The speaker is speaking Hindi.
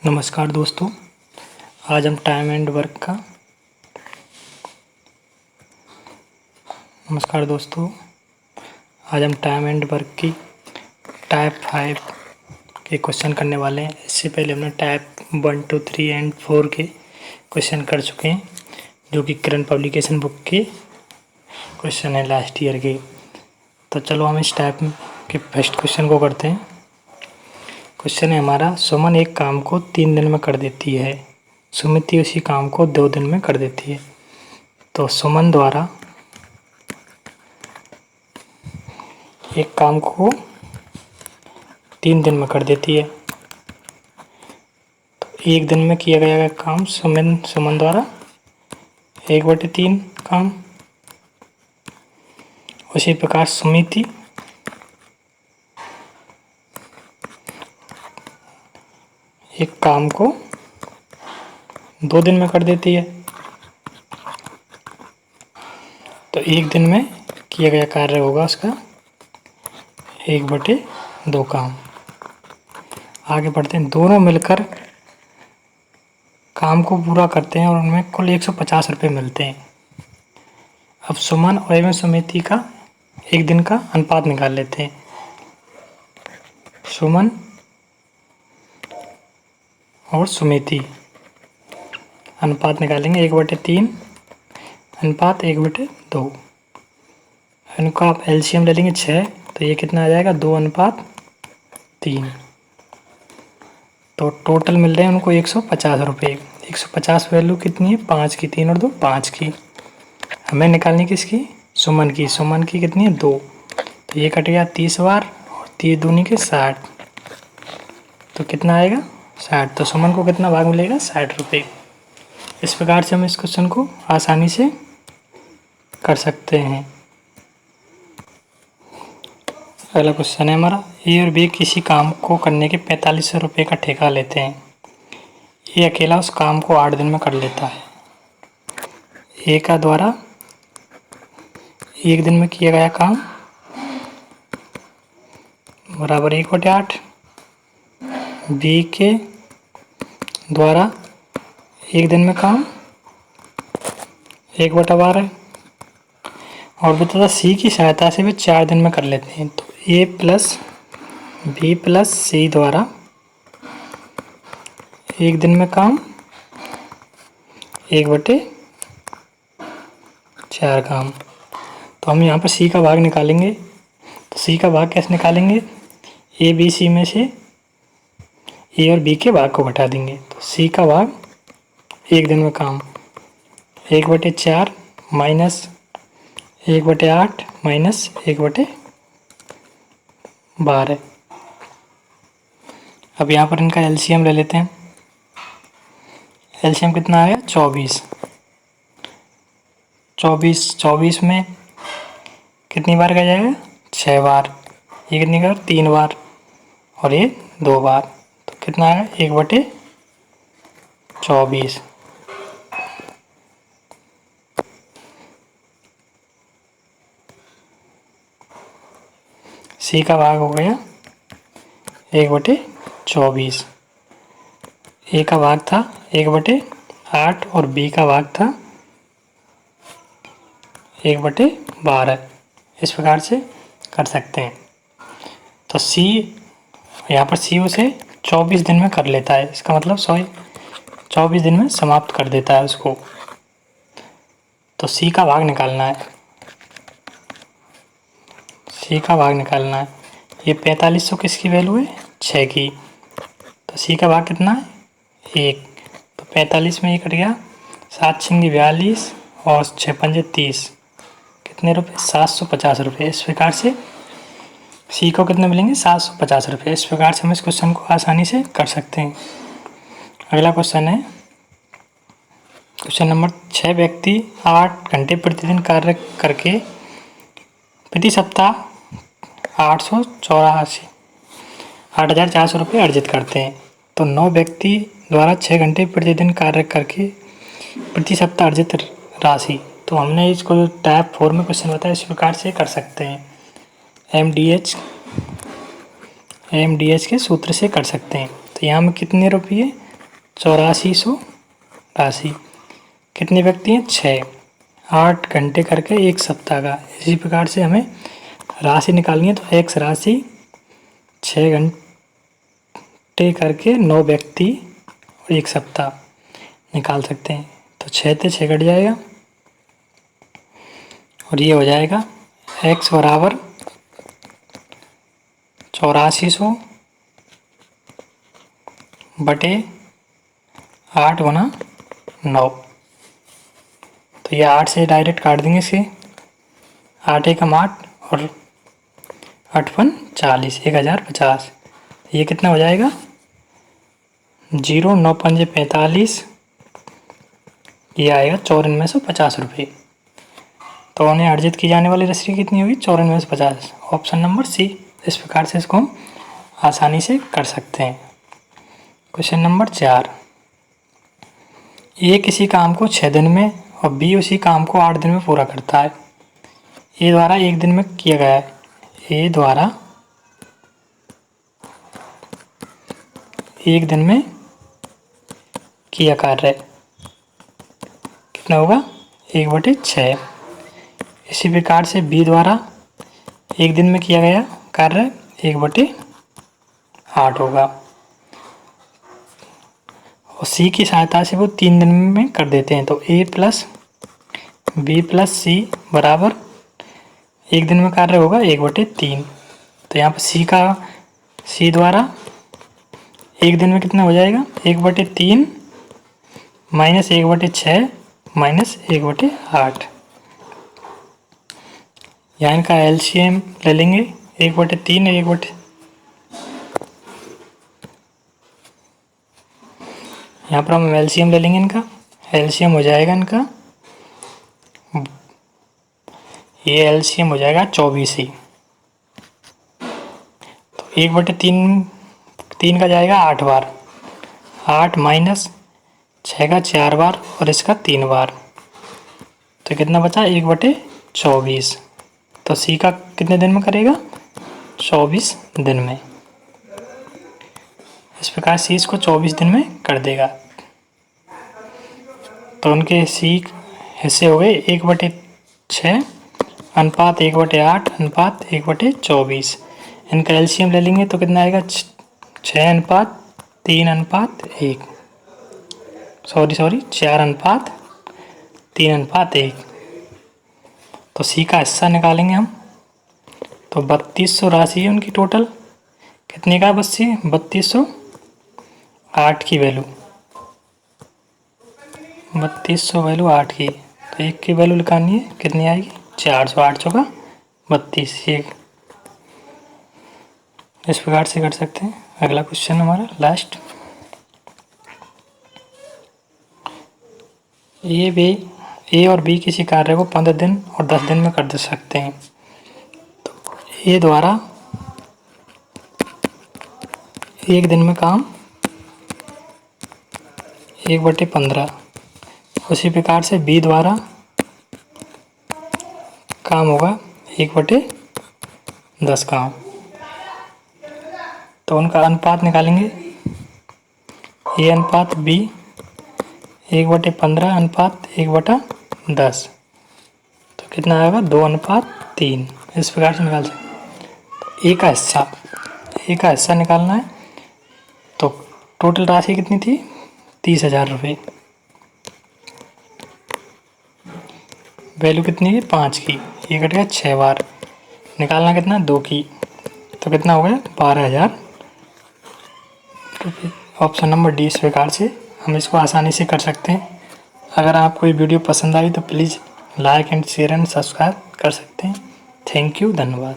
नमस्कार दोस्तों। आज हम टाइम एंड वर्क का नमस्कार दोस्तों। आज हम टाइम एंड वर्क की टाइप 5 के क्वेश्चन करने वाले हैं। इससे पहले हमने टाइप 1, 2, 3 एंड 4 के क्वेश्चन कर चुके हैं, जो कि करंट पब्लिकेशन बुक के क्वेश्चन है लास्ट ईयर के। तो चलो हम इस टाइप के फर्स्ट क्वेश्चन को करते हैं। क्वेश्चन है हमारा, सुमन एक काम को 3 दिन में कर देती है, सुमिति उसी काम को 2 दिन में कर देती है। तो सुमन द्वारा एक काम को 3 दिन में कर देती है। तो एक दिन में किया गया काम सुमन द्वारा 1/3 काम। उसी प्रकार सुमिति एक काम को 2 दिन में कर देती है। तो एक दिन में किया गया कार्य होगा उसका 1/2 काम। आगे बढ़ते हैं। दोनों मिलकर काम को पूरा करते हैं और उनमें कुल 150 रुपये मिलते हैं। अब सुमन और एवं सुमिति का एक दिन का अनुपात निकाल लेते हैं। सुमन और सुमिति अनुपात निकालेंगे 1/3 अनुपात 1/2। इनका आप एलसीएम ले लेंगे 6, तो ये कितना आ जाएगा 2:3। तो टोटल मिल रहे हैं उनको 150 रुपये। 150 वैल्यू कितनी है? 5 की। 3 और 2 5 की। हमें निकालनी किसकी? सुमन की। सुमन की कितनी है? 2। तो ये कट गया 30 बार और 30 दूनी के 60। तो कितना आएगा? 60। तो सुमन को कितना भाग मिलेगा? 60 रुपये। इस प्रकार से हम इस क्वेश्चन को आसानी से कर सकते हैं। अगला क्वेश्चन है हमारा, ए और बी किसी काम को करने के 4500 रुपये का ठेका लेते हैं। ए अकेला उस काम को 8 दिन में कर लेता है। ए का द्वारा एक दिन में किया गया काम बराबर 1/8। बी के द्वारा एक दिन में काम 1/12। और भी तथा सी की सहायता से वे 4 दिन में कर लेते हैं। तो ए प्लस बी प्लस सी द्वारा एक दिन में काम 1/4 काम। तो हम यहाँ पर सी का भाग निकालेंगे। तो सी का भाग कैसे निकालेंगे? ए बी सी में से ए और बी के भाग को घटा देंगे। तो सी का भाग एक दिन में काम 1/4 माइनस 1/8 माइनस 1/12। अब यहाँ पर इनका एलसीएम ले लेते हैं। एलसीएम कितना आया? 24। 24 में कितनी बार का जाएगा? 6 बार। ये कितनी बार? 3 बार। और ये 2 बार। तो कितना आएगा? 1/24। सी का भाग हो गया 1/24। ए का भाग था 1/8 और बी का भाग था 1/12। इस प्रकार से कर सकते हैं। तो सी यहाँ पर सी उसे 24 दिन में कर लेता है। इसका मतलब 24 दिन में समाप्त कर देता है उसको। तो सी का भाग निकालना है। सी का भाग निकालना है। ये 4500 किसकी वैल्यू है? 6 की। तो सी का भाग कितना है? 1। तो 45 में ये कट गया 7 छिंगी 42 और 6 पंजे 30। कितने रुपये? 750 रुपये। इस प्रकार से सी को कितने मिलेंगे? 750 रुपये। इस प्रकार से हम इस क्वेश्चन को आसानी से कर सकते हैं। अगला क्वेश्चन है क्वेश्चन नंबर 6। व्यक्ति 8 घंटे प्रतिदिन कार्य करके प्रति सप्ताह 8,400 रुपये अर्जित करते हैं। तो 9 व्यक्ति द्वारा 6 घंटे प्रतिदिन कार्य करके प्रति सप्ताह अर्जित राशि। तो हमने इसको टाइप 4 में क्वेश्चन बताया, इस प्रकार से कर सकते हैं। एम डी एच के सूत्र से कर सकते हैं। तो यहाँ में कितने रुपये? 8400 राशि। कितने व्यक्ति हैं? 6। 8 घंटे करके 1 सप्ताह का। इसी प्रकार से हमें राशि निकालनी है, तो x राशि 6 घंटे करके 9 व्यक्ति और 1 सप्ताह निकाल सकते हैं। तो 6 से 6 कट जाएगा और ये हो जाएगा x बराबर 8400 बटे 8 गुना 9। तो ये 8 से डायरेक्ट काट देंगे इसे। 8 एकम 8 और 8 पन 40, 1050। ये कितना हो जाएगा? 0 9 पंजे 45, ये आएगा 9450 रुपये। तो उन्हें अर्जित की जाने वाली राशि कितनी होगी? 9450। Option number C. इस प्रकार से इसको हम आसानी से कर सकते हैं। Question number 4। ए किसी काम को 6 दिन में और बी उसी काम को 8 दिन में पूरा करता है। ए द्वारा 1 दिन में किया गया है। ए द्वारा 1 दिन में किया कार्य कितना होगा? 1/6। इसी प्रकार से बी द्वारा 1 दिन में किया गया कार्य 1/8 होगा। और सी की सहायता से वो 3 दिन में कर देते हैं। तो ए प्लस बी प्लस सी बराबर 1 दिन में कार्य होगा 1/3। तो यहाँ पर सी द्वारा 1 दिन में कितना हो जाएगा? 1/3 माइनस 1/6 माइनस 1/8। यहाँ इनका एलसीएम ले लेंगे 1/3 यहाँ पर हम एलसीएम ले लेंगे इनका। एलसीएम हो जाएगा इनका, ये एलसीएम हो जाएगा 24 ही। तो 1/3 का जाएगा 8 बार, 8 माइनस 6 का 4 बार और इसका 3 बार। तो कितना बचा? 1/24। तो सी का कितने दिन में करेगा? 24 दिन में। इस प्रकार सी इसको 24 दिन में कर देगा। तो उनके सी हिस्से हो गए 1/6 अनुपात 1/8 अनुपात 1/24। इनका एलसीएम ले लेंगे तो कितना आएगा? 6 अनुपात 3 अनुपात 1, सॉरी 4 अनुपात 3 अनुपात 1। तो सी का हिस्सा निकालेंगे हम। तो 3200 राशि है उनकी टोटल। कितने का? बस 3200। 8 की वैल्यू 3200 वैल्यू 8 की। तो 1 की वैल्यू निकालनी है, कितनी आएगी? 400। 800 का 32। ये इस प्रकार से कर सकते हैं। अगला क्वेश्चन हमारा लास्ट। ए और बी किसी कार्य को 15 दिन और 10 दिन में कर दे सकते हैं। तो ए द्वारा 1 दिन में काम 1/15। उसी प्रकार से बी द्वारा काम होगा 1/10 काम। तो उनका अनुपात निकालेंगे। ए अनुपात बी 1/15 अनुपात 1/10। तो कितना आएगा? 2/3। इस प्रकार से निकाल सकते हैं। ए का हिस्सा निकालना है। तो टोटल राशि कितनी थी? 30,000 रुपये। वैल्यू कितनी है? 5 की। ये कट गया 6 बार। निकालना कितना? 2 की। तो कितना हो गया? 12,000 रुपये। Option number D. इस प्रकार से हम इसको आसानी से कर सकते हैं। अगर आपको ये वीडियो पसंद आई तो please like and share and subscribe कर सकते हैं। थैंक यू, धन्यवाद।